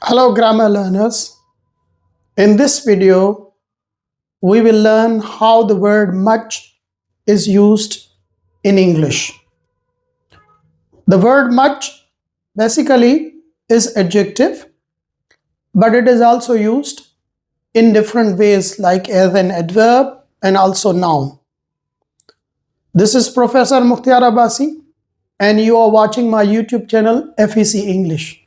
Hello grammar learners. In this video, we will learn how the word much is used in English. The word much basically is adjective, but it is also used in different ways like as an adverb and also noun. This is Professor Mukhtiar Abbasi and you are watching my YouTube channel FEC English.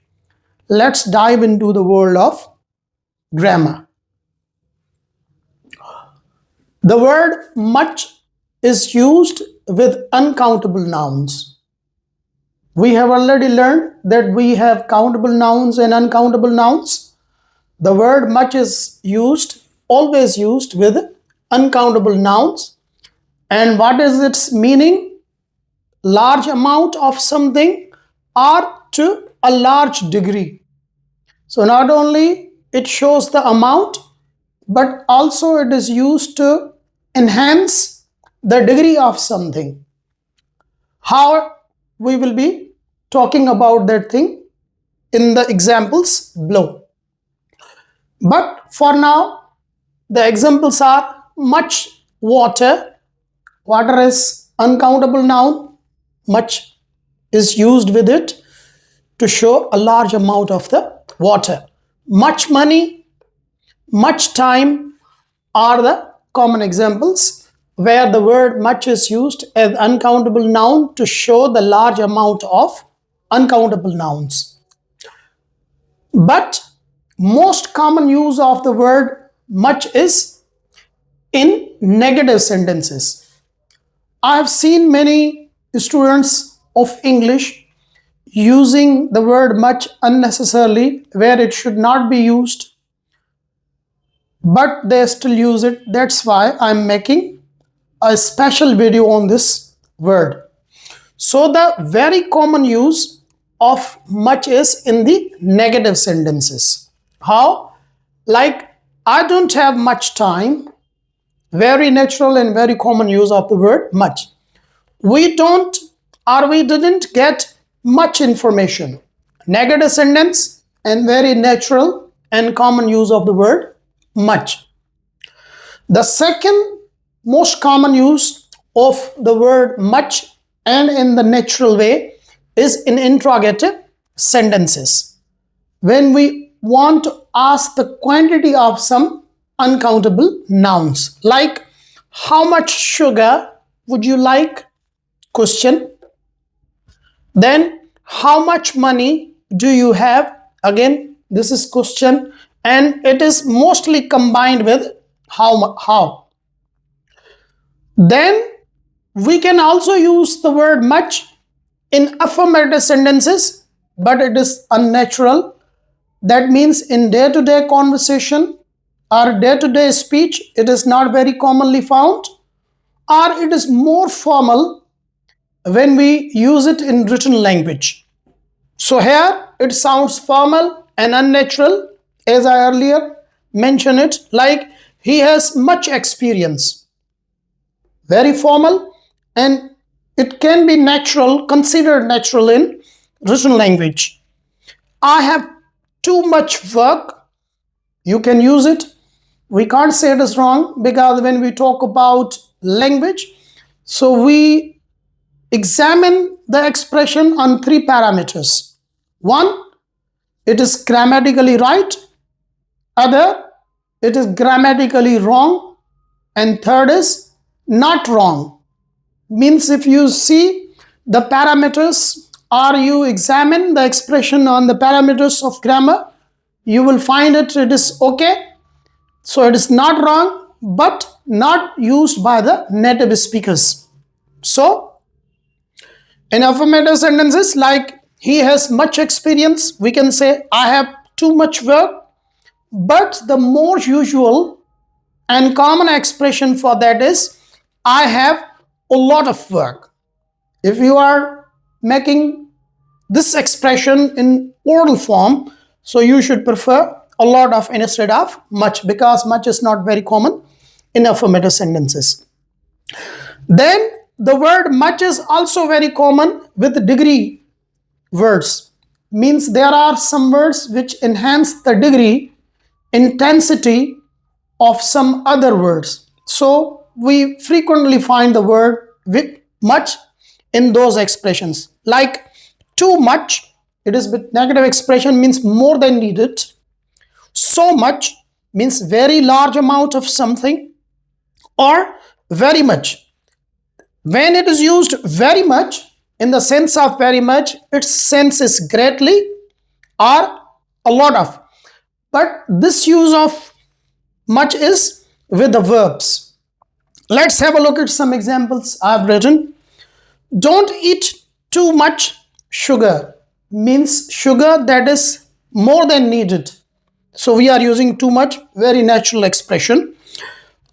Let's dive into the world of grammar. The word much is used with uncountable nouns. We have already learned that we have countable nouns and uncountable nouns. The word much is always used with uncountable nouns. And what is its meaning? Large amount of something or to a large degree. So not only it shows the amount, but also it is used to enhance the degree of something. How we will be talking about that thing in the examples below. But for now, the examples are much water. Water is uncountable noun. Much is used with it to show a large amount of the water. Much money, much time are the common examples where the word much is used as uncountable noun to show the large amount of uncountable nouns. But most common use of the word much is in negative sentences. I have seen many students of English using the word much unnecessarily where it should not be used, but they still use it. That's why I'm making a special video on this word. So the very common use of much is in the negative sentences. How? Like, I don't have much time. Very natural and very common use of the word much. We don't or we didn't get much information. Negative sentence and very natural and common use of the word much. The second most common use of the word much and in the natural way is in interrogative sentences. When we want to ask the quantity of some uncountable nouns, like how much sugar would you like? Question. Then how much money do you have? Again, this is question, and it is mostly combined with how. Then we can also use the word much in affirmative sentences, but it is unnatural. That means in day-to-day conversation or day-to-day speech, it is not very commonly found, or it is more formal when we use it in written language. So here it sounds formal and unnatural, as I earlier mentioned it, like he has much experience. Very formal, and it can be natural, considered natural in written language. I have too much work. You can use it. We can't say it is wrong because when we talk about language, so we examine the expression on three parameters. One, it is grammatically right. Other, it is grammatically wrong. And third is not wrong. Means if you see the parameters or you examine the expression on the parameters of grammar, you will find it is okay. So it is not wrong, but not used by the native speakers. So in affirmative sentences like he has much experience, we can say I have too much work. But the more usual and common expression for that is I have a lot of work. If you are making this expression in oral form, so you should prefer a lot of instead of much, because much is not very common in affirmative sentences. Then the word much is also very common with degree words. means there are some words which enhance the degree, intensity of some other words. So we frequently find the word with much in those expressions. Like too much, it is with negative expression, means more than needed. So much means very large amount of something, or very much. When it is used very much, in the sense of very much, its sense is greatly or a lot of. But this use of much is with the verbs. Let's have a look at some examples I've written. Don't eat too much sugar, means sugar that is more than needed. So we are using too much, very natural expression.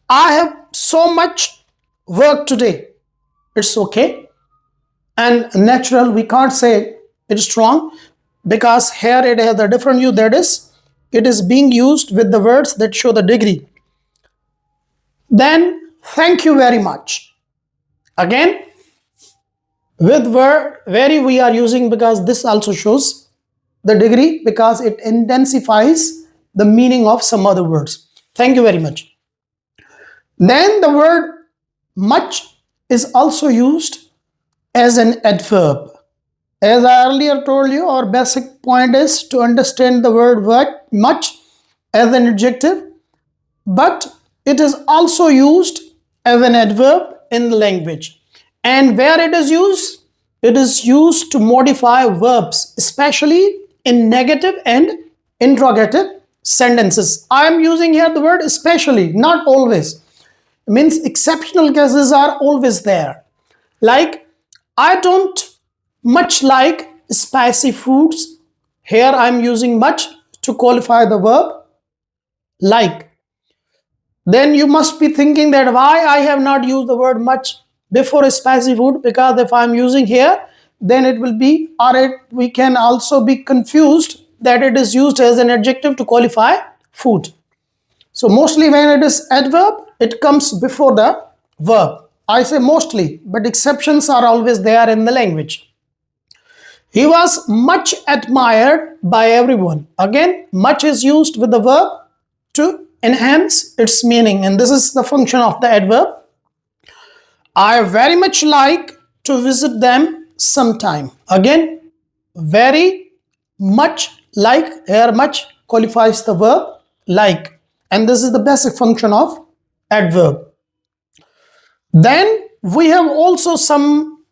I have so much work today. It's okay. And natural, we can't say it's wrong, because here it has a different use, that is, it is being used with the words that show the degree. Then thank you very much. Again, with word very we are using because this also shows the degree, because it intensifies the meaning of some other words. Thank you very much. Then the word much is also used as an adverb. As I earlier told you, our basic point is to understand the word much as an adjective, but it is also used as an adverb in the language. And where it is used to modify verbs, especially in negative and interrogative sentences. I am using here the word especially, not always. It means exceptional cases are always there. Like, I don't much like spicy foods. Here I am using much to qualify the verb like. Then you must be thinking that why I have not used the word much before spicy food, because if I am using here, then it will be, we can also be confused that it is used as an adjective to qualify food. So mostly when it is adverb, it comes before the verb. I say mostly, but exceptions are always there in the language. He was much admired by everyone. Again, much is used with the verb to enhance its meaning, and this is the function of the adverb. I very much like to visit them sometime. Again, very much like, here much qualifies the verb like, and this is the basic function of adverb. Then we have also some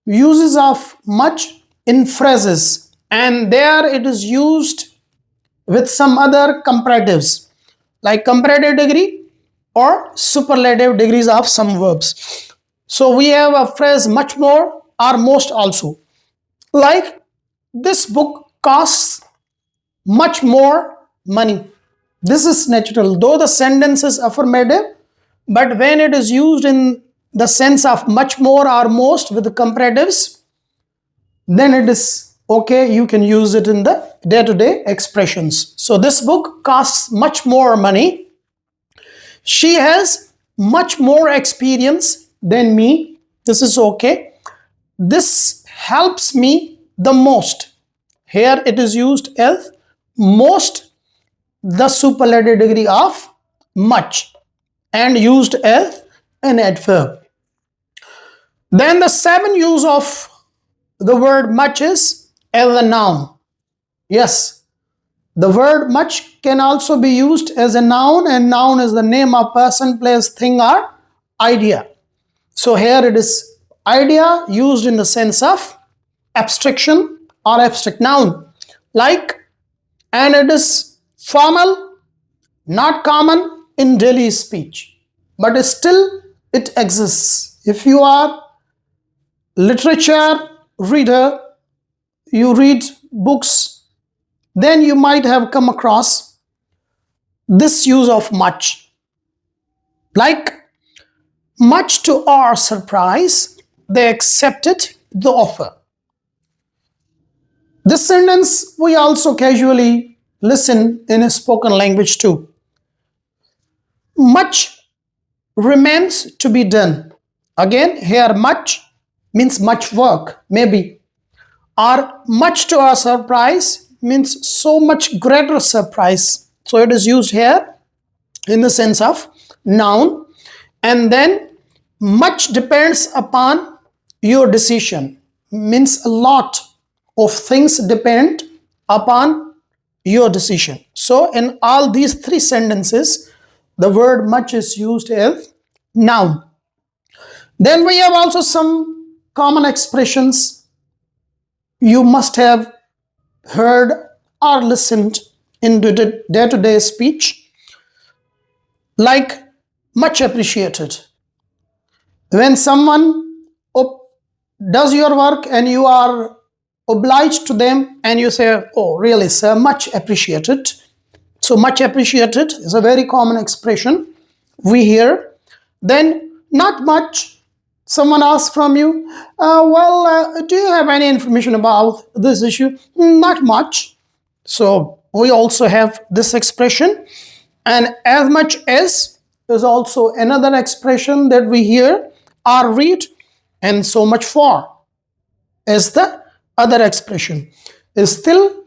uses of much in phrases, and there it is used with some other comparatives like comparative degree or superlative degrees of some verbs. So we have a phrase much more or most also. Like, this book costs much more money. This is natural, though the sentence is affirmative, but when it is used in the sense of much more or most with the comparatives, then it is okay, you can use it in the day-to-day expressions. So this book costs much more money. She has much more experience than me. This is okay. This helps me the most. Here it is used as most, the superlative degree of much, and used as an adverb. Then the seventh use of the word much is as a noun. Yes, the word much can also be used as a noun, and noun is the name of person, place, thing, or idea. So here it is idea used in the sense of abstraction or abstract noun. Like, and it is formal, not common in daily speech, but still it exists. If you are literature reader, you read books, then you might have come across this use of much. Like, much to our surprise, they accepted the offer. This sentence we also casually listen in a spoken language too. Much remains to be done. Again, here much means much work, maybe. Or much to our surprise means so much greater surprise. So it is used here in the sense of noun. And then much depends upon your decision means a lot of things depend upon your decision. So in all these three sentences, the word much is used as noun. Then we have also some common expressions you must have heard or listened in day-to-day speech, like much appreciated. When someone does your work and you are obliged to them and you say, oh really sir, much appreciated. So much appreciated is a very common expression we hear. Then not much, someone asks from you, do you have any information about this issue? Not much. So we also have this expression. And as much as is also another expression that we hear or read. And so much for is the other expression. Still,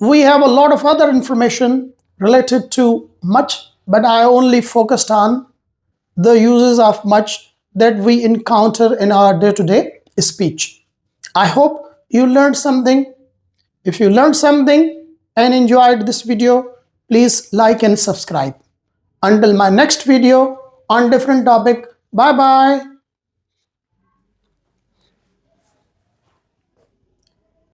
we have a lot of other information related to much, but I only focused on the uses of much that we encounter in our day-to-day speech. I hope you learned something. If you learned something and enjoyed this video, please like and subscribe. Until my next video on different topic, bye bye.